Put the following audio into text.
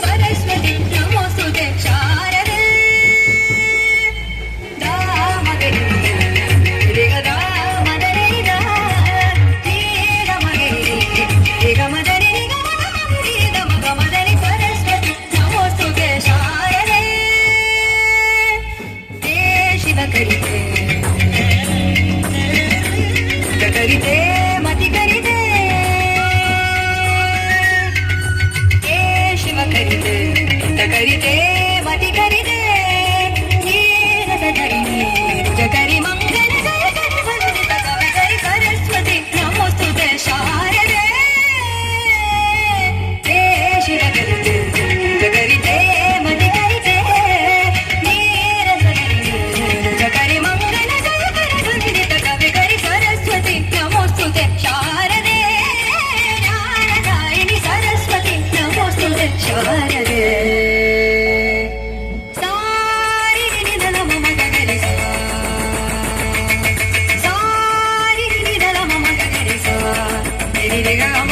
सरस्वती नमोस्तुते शारदे सरस्वती नमोस्तुते शारदे शिव करिते मति करिते शिव करिते मति करिते जकरि मंगल जय करि भजति तकवि करि सरस्वती नमोस्तुते शारदे शिव करिते जकरिते मति करिते जकरि मंगल जय करि भजति तकवि करि सरस्वती नमोस्तुते शारदे ज्ञानदायिनि सरस्वती नमोस्तुते शारदे Mama,